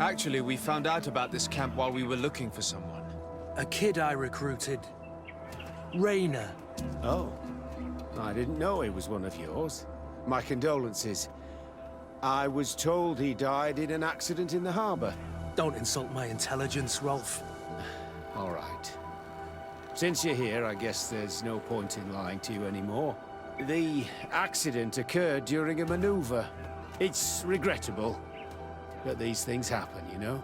Actually, we found out about this camp while we were looking for someone. A kid I recruited. Raynor. Oh. I didn't know he was one of yours. My condolences. I was told he died in an accident in the harbor. Don't insult my intelligence, Rolf. All right. Since you're here, I guess there's no point in lying to you anymore. The accident occurred during a maneuver. It's regrettable, but these things happen, you know?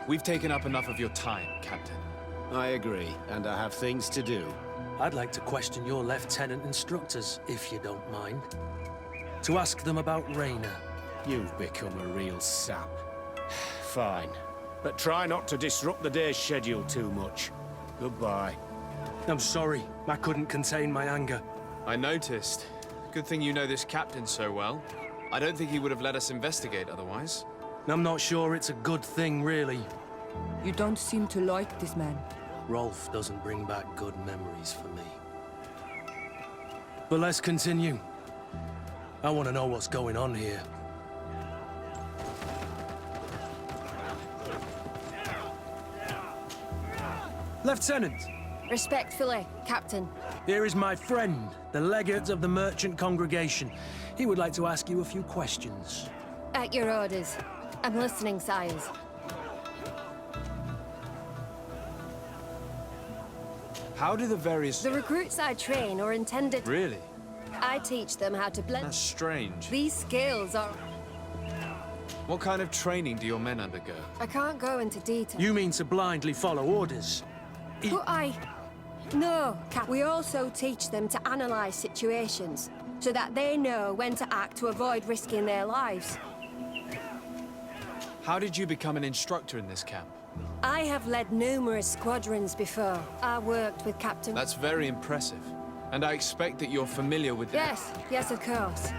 We've taken up enough of your time, Captain. I agree, and I have things to do. I'd like to question your lieutenant instructors, if you don't mind. To ask them about Raynor. You've become a real sap. Fine, but try not to disrupt the day's schedule too much. Goodbye. I'm sorry, I couldn't contain my anger. I noticed. Good thing you know this captain so well. I don't think he would have let us investigate otherwise. I'm not sure it's a good thing, really. You don't seem to like this man. Rolf doesn't bring back good memories for me. But let's continue. I want to know what's going on here. Lieutenant! Respectfully, Captain. Here is my friend, the legate of the merchant congregation. He would like to ask you a few questions. At your orders. I'm listening, sires. How do the various... The recruits I train are intended... Really? I teach them how to blend... That's strange. These skills are... What kind of training do your men undergo? I can't go into detail. You mean to blindly follow orders? But No, Cap. We also teach them to analyze situations, so that they know when to act to avoid risking their lives. How did you become an instructor in this camp? I have led numerous squadrons before. I worked with Captain... That's very impressive. And I expect that you're familiar with... Yes, of course.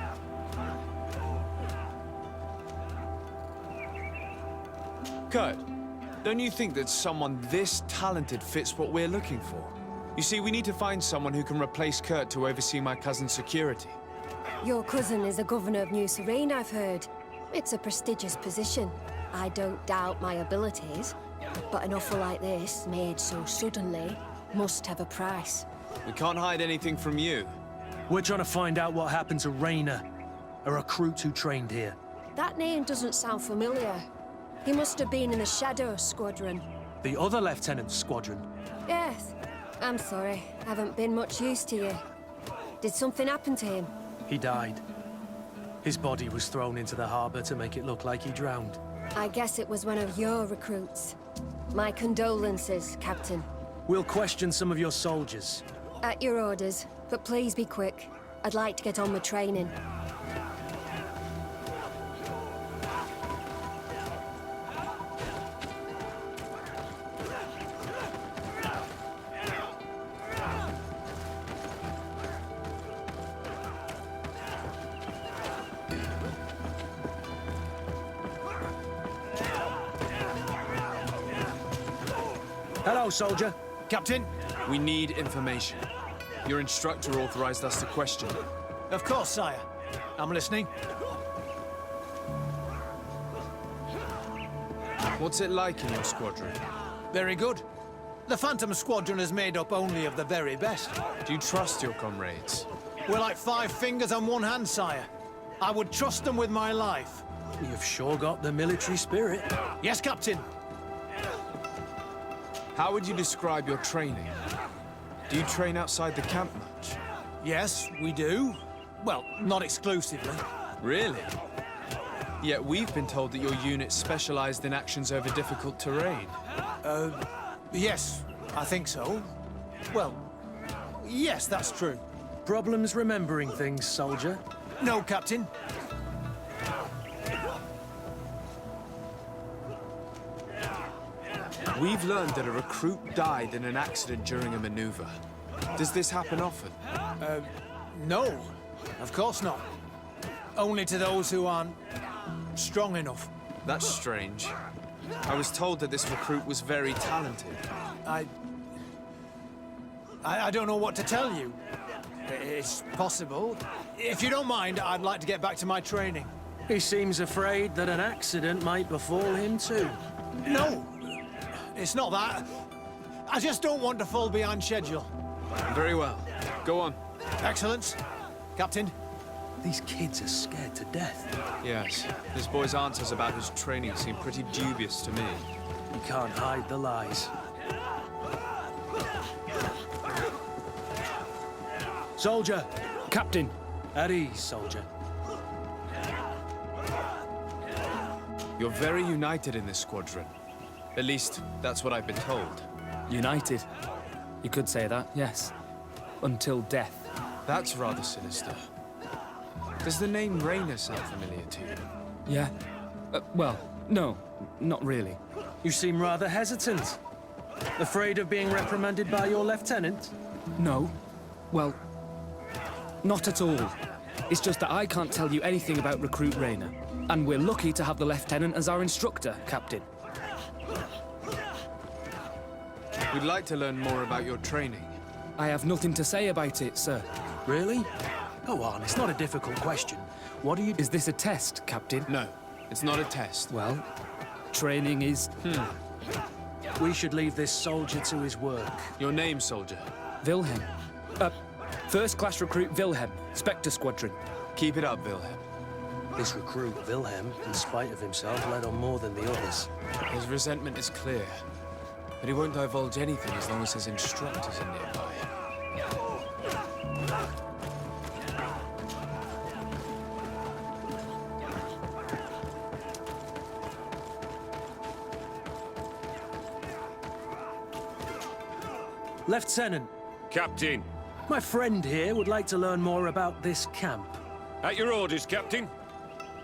Kurt, don't you think that someone this talented fits what we're looking for? You see, we need to find someone who can replace Kurt to oversee my cousin's security. Your cousin is the governor of New Serene, I've heard. It's a prestigious position. I don't doubt my abilities, but an offer like this, made so suddenly, must have a price. We can't hide anything from you. We're trying to find out what happened to Raynor, a recruit who trained here. That name doesn't sound familiar. He must have been in the Shadow Squadron. The other lieutenant's squadron? Yes. I'm sorry. Haven't been much use to you. Did something happen to him? He died. His body was thrown into the harbor to make it look like he drowned. I guess it was one of your recruits. My condolences, Captain. We'll question some of your soldiers. At your orders, but please be quick. I'd like to get on with training. Hello, soldier. Captain? We need information. Your instructor authorized us to question you. Of course, sire. I'm listening. What's it like in your squadron? Very good. The Phantom Squadron is made up only of the very best. Do you trust your comrades? We're like 5 fingers on one hand, sire. I would trust them with my life. You've sure got the military spirit. Yes, Captain. How would you describe your training? Do you train outside the camp much? Yes, we do. Well, not exclusively. Really? Yet we've been told that your unit specialized in actions over difficult terrain. Yes, I think so. Well, yes, that's true. Problems remembering things, soldier? No, Captain. We've learned that a recruit died in an accident during a maneuver. Does this happen often? No, of course not. Only to those who aren't strong enough. That's strange. I was told that this recruit was very talented. I don't know what to tell you. It's possible. If you don't mind, I'd like to get back to my training. He seems afraid that an accident might befall him too. No, it's not that. I just don't want to fall behind schedule. Very well. Go on. Excellence. Captain. These kids are scared to death. Yes, this boy's answers about his training seem pretty dubious to me. You can't hide the lies. Soldier! Captain! At ease, soldier. You're very united in this squadron. At least, that's what I've been told. United. You could say that, yes. Until death. That's rather sinister. Does the name Rayner sound familiar to you? Yeah? Well, no, not really. You seem rather hesitant. Afraid of being reprimanded by your lieutenant? No. Well, not at all. It's just that I can't tell you anything about Recruit Rayner. And we're lucky to have the Lieutenant as our instructor, Captain. We'd like to learn more about your training. I have nothing to say about it, sir. Really? Go on, it's not a difficult question. What do you... Is this a test, Captain? No, it's not a test. Well, training is... We should leave this soldier to his work. Your name, soldier? Wilhelm. First Class Recruit Wilhelm, Spectre Squadron. Keep it up, Wilhelm. This recruit, Wilhelm, in spite of himself, led on more than the others. His resentment is clear. But he won't divulge anything as long as his instructors are nearby. Lieutenant, Captain. my friend here would like to learn more about this camp. At your orders, Captain.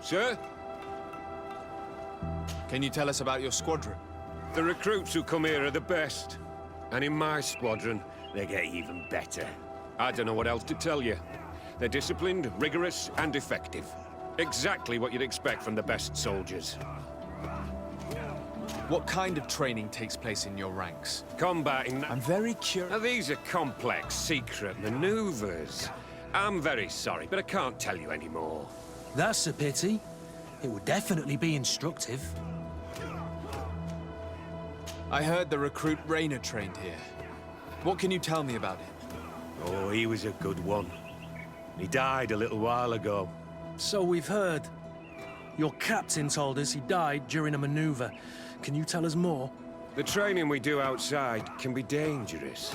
Sir? Can you tell us about your squadron? The recruits who come here are the best. And in my squadron, they get even better. I don't know what else to tell you. They're disciplined, rigorous, and effective. Exactly what you'd expect from the best soldiers. What kind of training takes place in your ranks? Combating... I'm very curious. Now, these are complex, secret maneuvers. I'm very sorry, but I can't tell you anymore. That's a pity. It would definitely be instructive. I heard the recruit Rayner trained here. What can you tell me about him? Oh, he was a good one. He died a little while ago. So we've heard. Your captain told us he died during a maneuver. Can you tell us more? The training we do outside can be dangerous.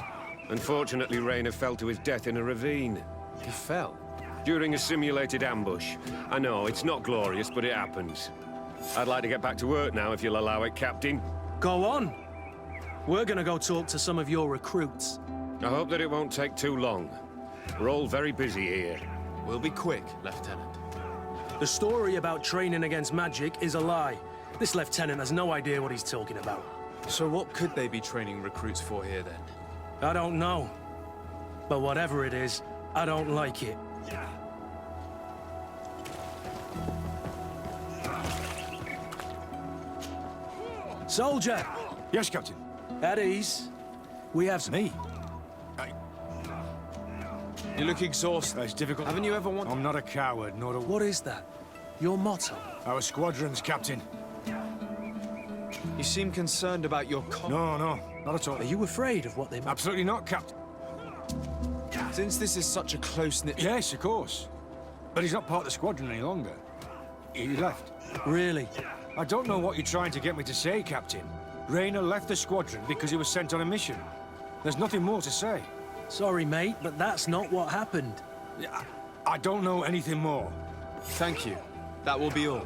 Unfortunately, Rayner fell to his death in a ravine. He fell. During a simulated ambush. I know, it's not glorious, but it happens. I'd like to get back to work now, if you'll allow it, Captain. Go on. We're gonna go talk to some of your recruits. I hope that it won't take too long. We're all very busy here. We'll be quick, Lieutenant. The story about training against magic is a lie. This lieutenant has no idea what he's talking about. So what could they be training recruits for here, then? I don't know. But whatever it is, I don't like it. Soldier! Yes, Captain. At ease. We have some... Me? You look exhausted. It's difficult. Haven't you ever wanted... I'm not a coward, nor a... What is that? Your motto? Our squadron's captain. You seem concerned about your No, not at all. Are you afraid of what they might... Absolutely not, Captain. Since this is such a close-knit... Yes, of course. But he's not part of the squadron any longer. He left. Really? I don't know what you're trying to get me to say, Captain. Rayner left the squadron because he was sent on a mission. There's nothing more to say. Sorry, mate, but that's not what happened. I don't know anything more. Thank you. That will be all.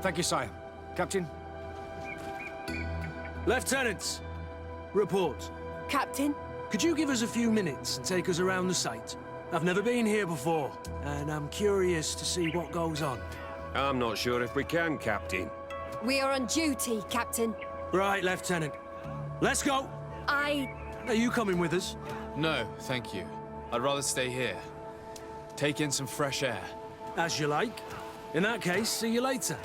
Thank you, sire. Captain? Lieutenants, report. Captain? Could you give us a few minutes and take us around the site? I've never been here before, and I'm curious to see what goes on. I'm not sure if we can, Captain. We are on duty, Captain. Right, Lieutenant. Let's go! Are you coming with us? No, thank you. I'd rather stay here. Take in some fresh air. As you like. In that case, see you later.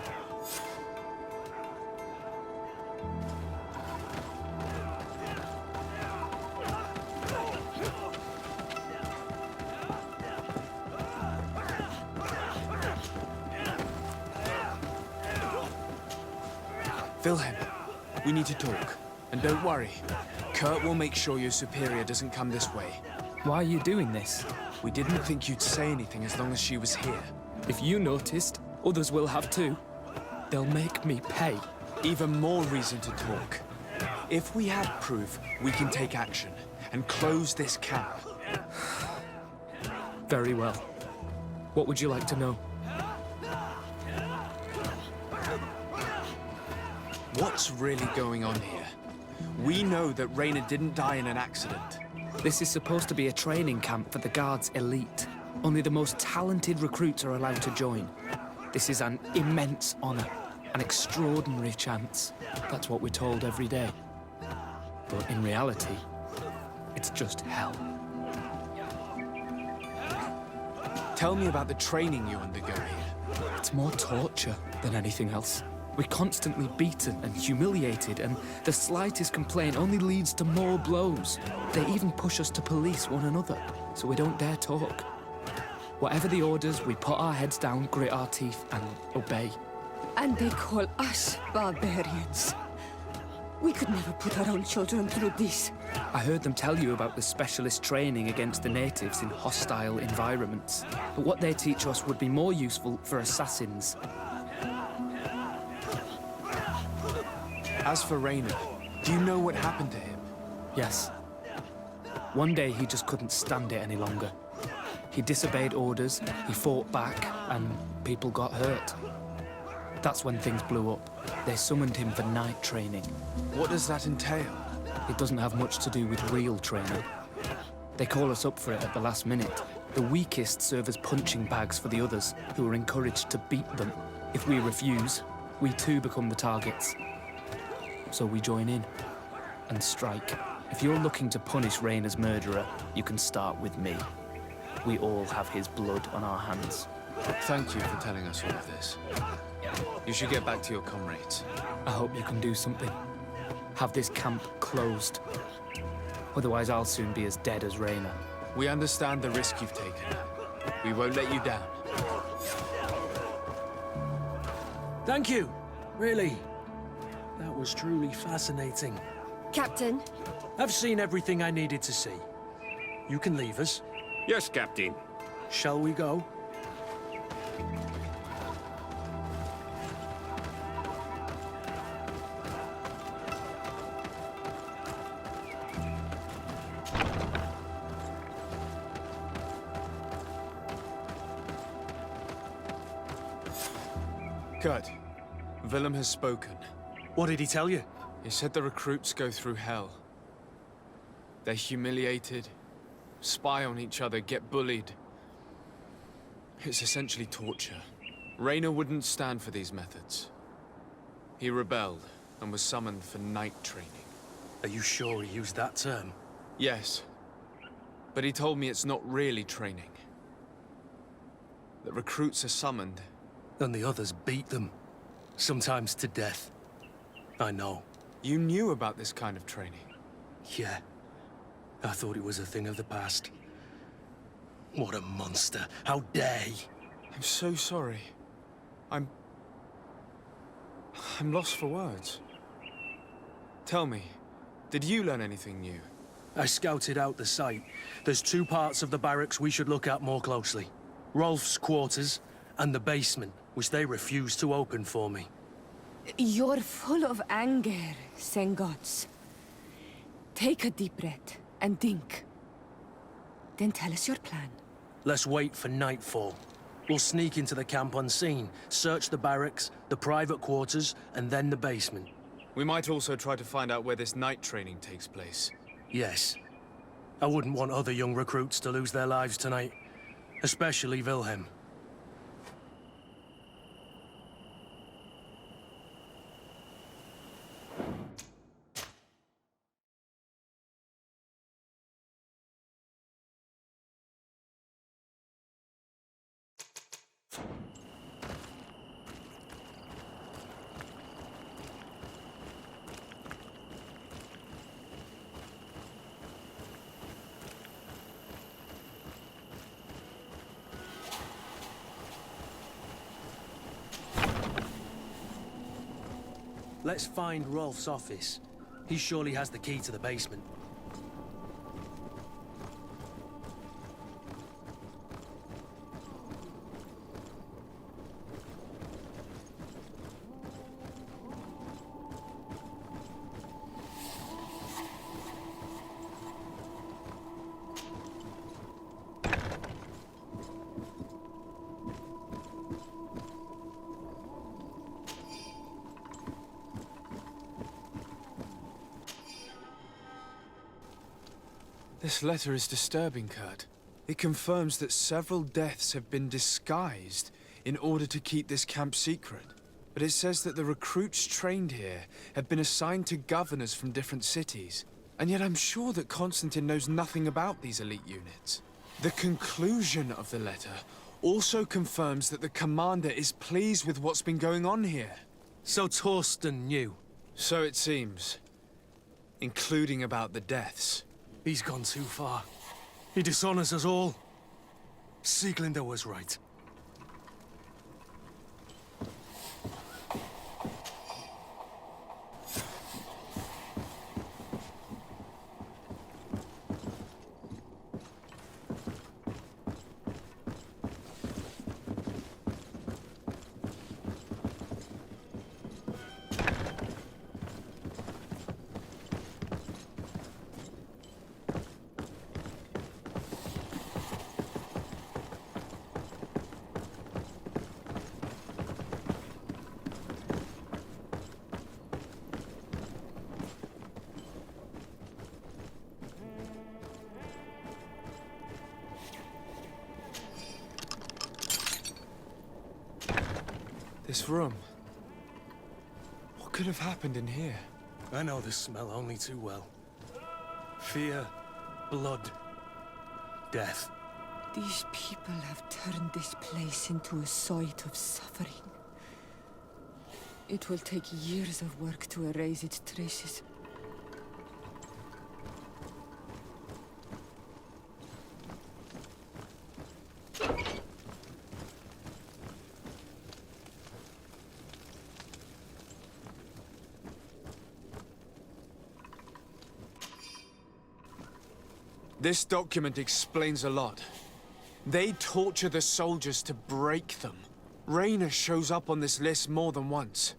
Wilhelm, we need to talk. And don't worry, Kurt will make sure your superior doesn't come this way. Why are you doing this? We didn't think you'd say anything as long as she was here. If you noticed, others will have too. They'll make me pay. Even more reason to talk. If we have proof, we can take action and close this camp. Very well. What would you like to know? What's really going on here? We know that Rainer didn't die in an accident. This is supposed to be a training camp for the Guard's elite. Only the most talented recruits are allowed to join. This is an immense honor, an extraordinary chance. That's what we're told every day. But in reality, it's just hell. Tell me about the training you undergo here. It's more torture than anything else. We're constantly beaten and humiliated, and the slightest complaint only leads to more blows. They even push us to police one another, so we don't dare talk. Whatever the orders, we put our heads down, grit our teeth, and obey. And they call us barbarians. We could never put our own children through this. I heard them tell you about the specialist training against the natives in hostile environments. But what they teach us would be more useful for assassins. As for Rainer, do you know what happened to him? Yes. One day he just couldn't stand it any longer. He disobeyed orders, he fought back, and people got hurt. That's when things blew up. They summoned him for night training. What does that entail? It doesn't have much to do with real training. They call us up for it at the last minute. The weakest serve as punching bags for the others, who are encouraged to beat them. If we refuse, we too become the targets. So we join in and strike. If you're looking to punish Rainer's murderer, you can start with me. We all have his blood on our hands. Thank you for telling us all of this. You should get back to your comrades. I hope you can do something. Have this camp closed. Otherwise, I'll soon be as dead as Rainer. We understand the risk you've taken. We won't let you down. Thank you. Really. That was truly fascinating. Captain, I've seen everything I needed to see. You can leave us. Yes, Captain. Shall we go? Kurt, Willem has spoken. What did he tell you? He said the recruits go through hell. They're humiliated, spy on each other, get bullied. It's essentially torture. Rainer wouldn't stand for these methods. He rebelled and was summoned for night training. Are you sure he used that term? Yes, but he told me it's not really training. The recruits are summoned. And the others beat them. Sometimes to death. I know. You knew about this kind of training? Yeah. I thought it was a thing of the past. What a monster. How dare he? I'm so sorry. I'm lost for words. Tell me, did you learn anything new? I scouted out the site. There's two parts of the barracks we should look at more closely. Rolf's quarters and the basement, which they refused to open for me. You're full of anger, Sengots. Take a deep breath and think. Then tell us your plan. Let's wait for nightfall. We'll sneak into the camp unseen, search the barracks, the private quarters, and then the basement. We might also try to find out where this night training takes place. Yes. I wouldn't want other young recruits to lose their lives tonight. Especially Wilhelm. Let's find Rolf's office. He surely has the key to the basement. This letter is disturbing, Kurt. It confirms that several deaths have been disguised in order to keep this camp secret. But it says that the recruits trained here have been assigned to governors from different cities. And yet I'm sure that Constantine knows nothing about these elite units. The conclusion of the letter also confirms that the commander is pleased with what's been going on here. So Torsten knew. So it seems. Including about the deaths. He's gone too far. He dishonors us all. Sieglinder was right. This room. What could have happened in here? I know this smell only too well. Fear, blood, death. These people have turned this place into a site of suffering. It will take years of work to erase its traces. This document explains a lot. They torture the soldiers to break them. Raynor shows up on this list more than once.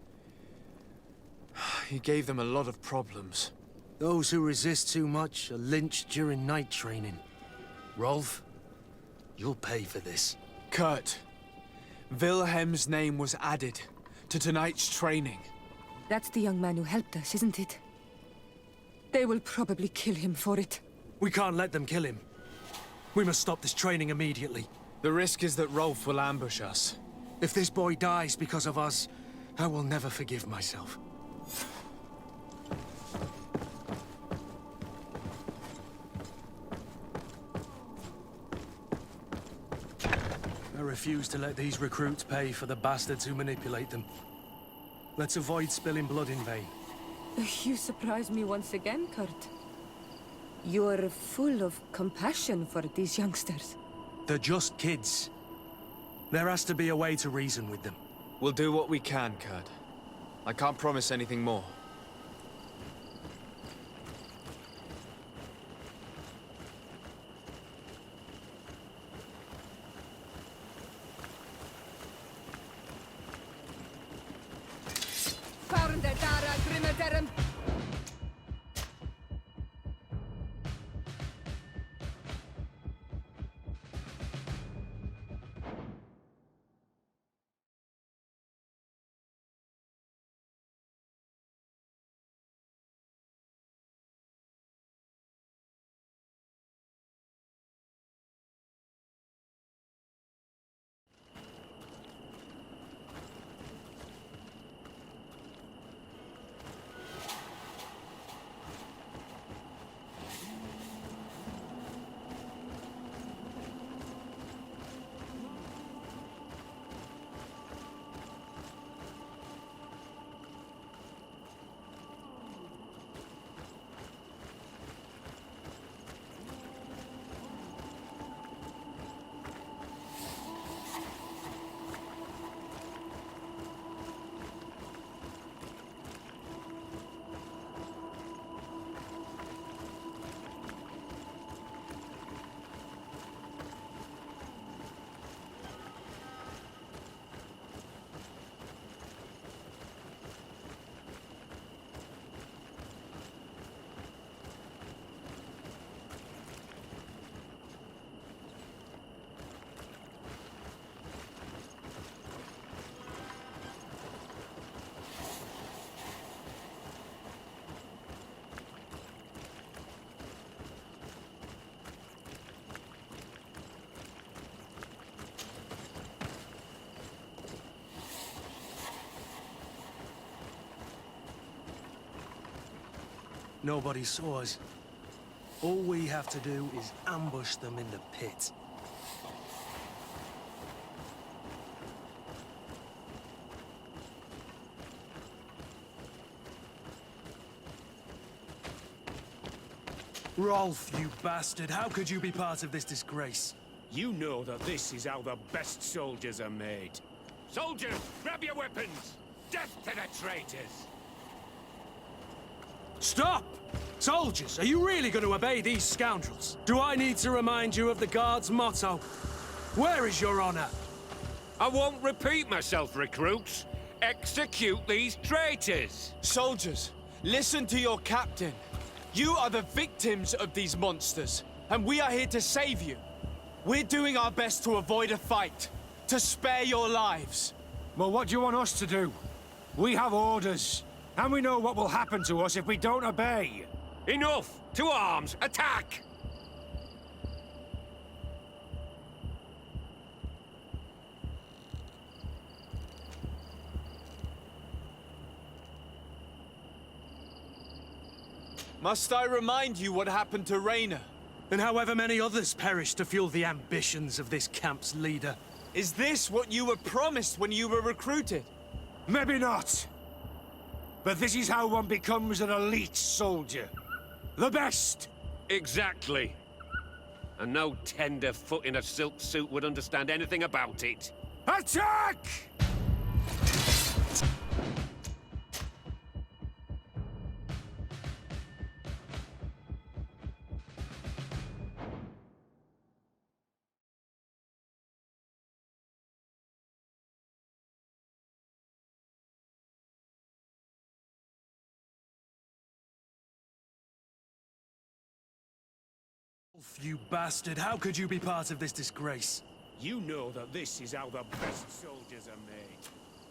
He gave them a lot of problems. Those who resist too much are lynched during night training. Rolf, you'll pay for this. Kurt, Wilhelm's name was added to tonight's training. That's the young man who helped us, isn't it? They will probably kill him for it. We can't let them kill him. We must stop this training immediately. The risk is that Rolf will ambush us. If this boy dies because of us, I will never forgive myself. I refuse to let these recruits pay for the bastards who manipulate them. Let's avoid spilling blood in vain. You surprise me once again, Kurt. You're full of compassion for these youngsters. They're just kids. There has to be a way to reason with them. We'll do what we can, Kurt. I can't promise anything more. Nobody saw us. All we have to do is ambush them in the pit. Rolf, you bastard, how could you be part of this disgrace? You know that this is how the best soldiers are made. Soldiers, grab your weapons! Death to the traitors! Stop! Soldiers, are you really going to obey these scoundrels? Do I need to remind you of the Guard's motto? Where is your honor? I won't repeat myself, recruits. Execute these traitors! Soldiers, listen to your captain. You are the victims of these monsters, and we are here to save you. We're doing our best to avoid a fight, to spare your lives. Well, what do you want us to do? We have orders, and we know what will happen to us if we don't obey. Enough! To arms! Attack! Must I remind you what happened to Raynor? And however many others perished to fuel the ambitions of this camp's leader. Is this what you were promised when you were recruited? Maybe not. But this is how one becomes an elite soldier. The best! Exactly. And no tenderfoot in a silk suit would understand anything about it. Attack! Rolf, you bastard, how could you be part of this disgrace? You know that this is how the best soldiers are made.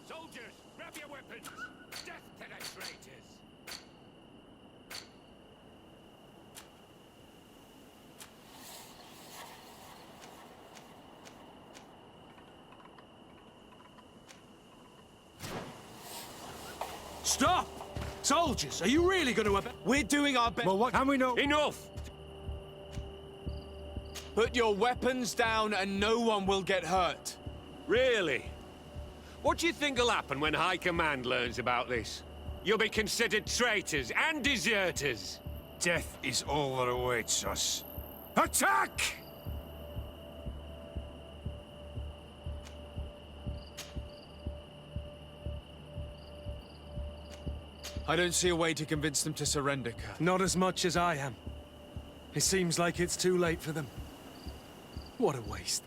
Soldiers, grab your weapons! Death to the traitors! Stop! Soldiers, are you really going to obey? We're doing our best. Well, what can we know? Enough! Put your weapons down and no one will get hurt. Really? What do you think will happen when High Command learns about this? You'll be considered traitors and deserters. Death is all that awaits us. Attack! I don't see a way to convince them to surrender, Kat. Not as much as I am. It seems like it's too late for them. What a waste.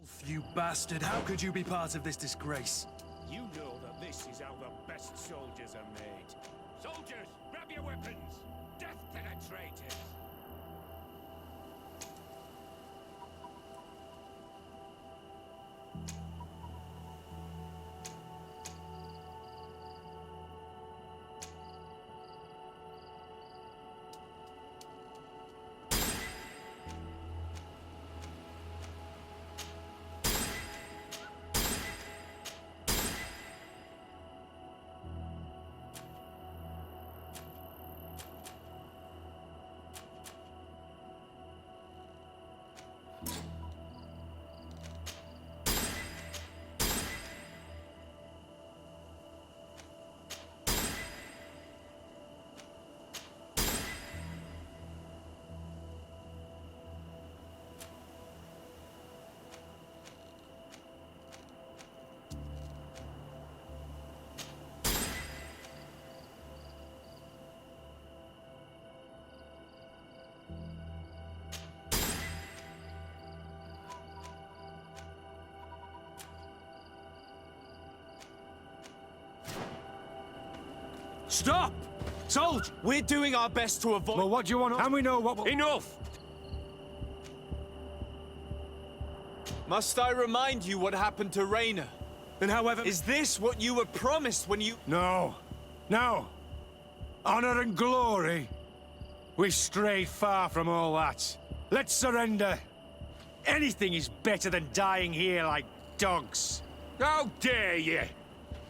Rolf, you bastard, how could you be part of this disgrace? You know that this is how the best soldiers are made. Soldiers, grab your weapons! Death to the traitors! Stop! Soldier! We're doing our best to avoid... Well, what do you want? And we know what will... Enough! Must I remind you what happened to Rayna? And however... Is this what you were promised when you... No. No. Honor and glory. We've strayed far from all that. Let's surrender. Anything is better than dying here like dogs. How dare you?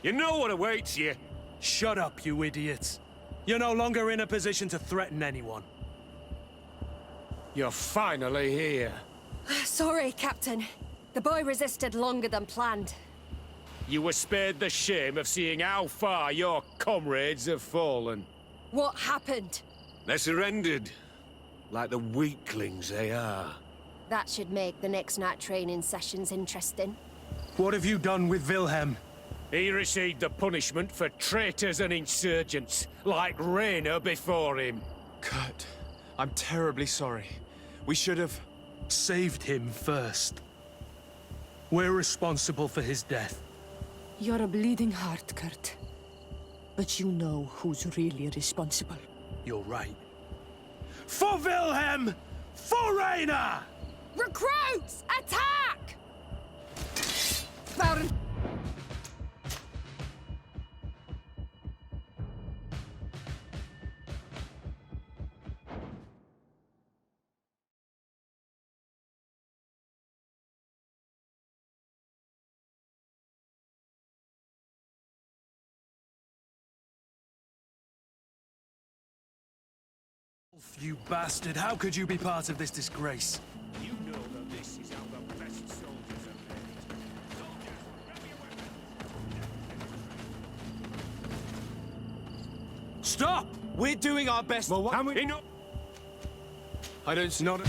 You know what awaits you. Shut up, you idiots. You're no longer in a position to threaten anyone. You're finally here. Sorry, Captain. The boy resisted longer than planned. You were spared the shame of seeing how far your comrades have fallen. What happened? They surrendered, like the weaklings they are. That should make the next night training sessions interesting. What have you done with Wilhelm? He received the punishment for traitors and insurgents, like Rayna before him. Kurt, I'm terribly sorry. We should have... Saved him first. We're responsible for his death. You're a bleeding heart, Kurt. But you know who's really responsible. You're right. For Wilhelm! For Rayna! Recruits! Attack! Baron! You bastard, how could you be part of this disgrace? You know that this is how the best soldiers are made. Stop! We're doing our best... Well, what? Enough! I don't... Not...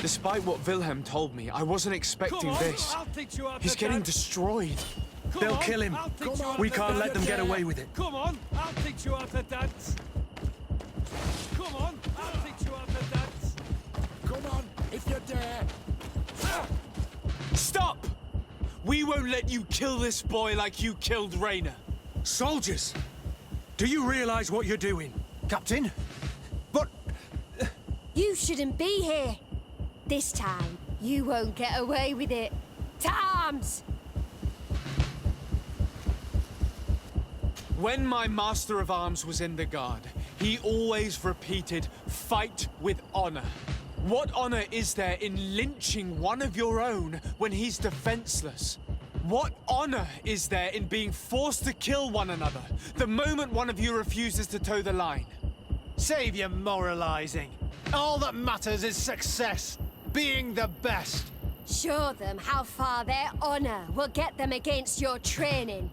Despite what Wilhelm told me, I wasn't expecting this. He's getting destroyed. They'll kill him. We can't let them get away with it. Come on, I'll teach you how to dance. Come on, I'll teach you how to dance. Come on, if you dare. Stop! We won't let you kill this boy like you killed Rayna. Soldiers! Do you realize what you're doing? Captain? But... You shouldn't be here. This time, you won't get away with it. Times! When my Master of Arms was in the Guard, he always repeated, fight with honor. What honor is there in lynching one of your own when he's defenseless? What honor is there in being forced to kill one another the moment one of you refuses to toe the line? Save your moralizing. All that matters is success. Being the best. Show them how far their honor will get them against your training.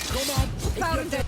Come on, if you dare.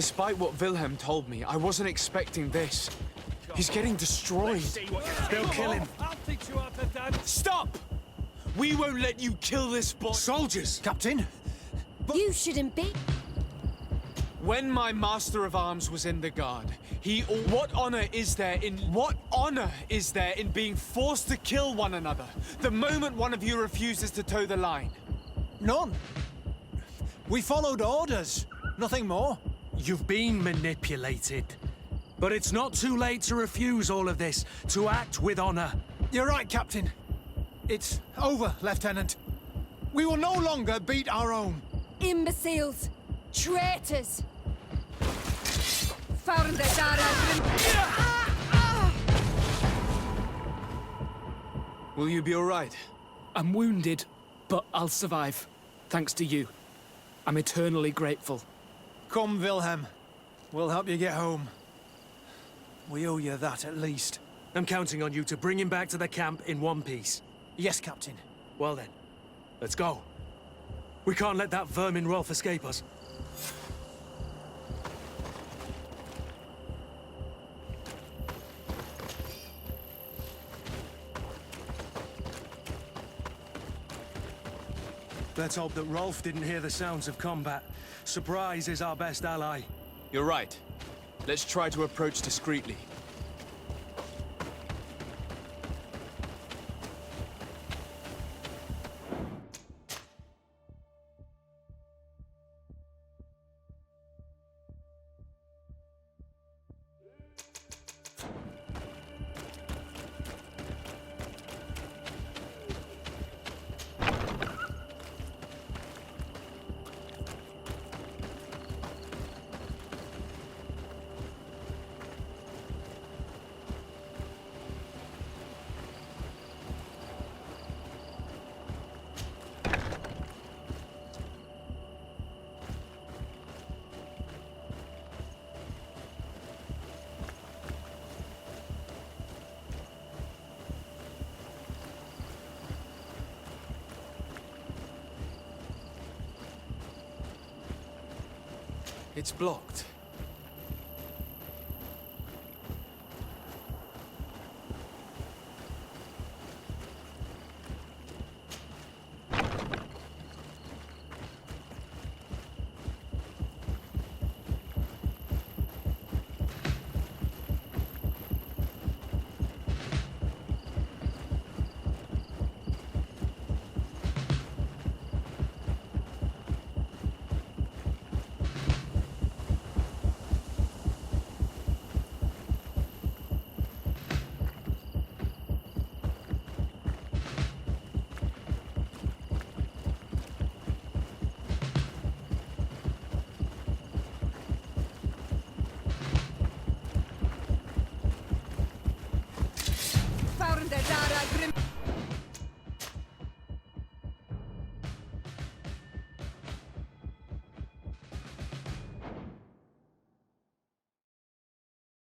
Despite what Wilhelm told me, I wasn't expecting this. He's getting destroyed. They'll kill him. Stop! We won't let you kill this boy. Soldiers! Captain? You shouldn't be. When my master of arms was in the guard, what honor is there in being forced to kill one another the moment one of you refuses to toe the line? None. We followed orders. Nothing more. You've been manipulated. But it's not too late to refuse all of this, to act with honor. You're right, Captain. It's over, Lieutenant. We will no longer beat our own. Imbeciles! Traitors! Will you be all right? I'm wounded, but I'll survive. Thanks to you. I'm eternally grateful. Come, Wilhelm. We'll help you get home. We owe you that, at least. I'm counting on you to bring him back to the camp in one piece. Yes, Captain. Well then, let's go. We can't let that vermin Rolf escape us. Let's hope that Rolf didn't hear the sounds of combat. Surprise is our best ally. You're right. Let's try to approach discreetly. It's blocked.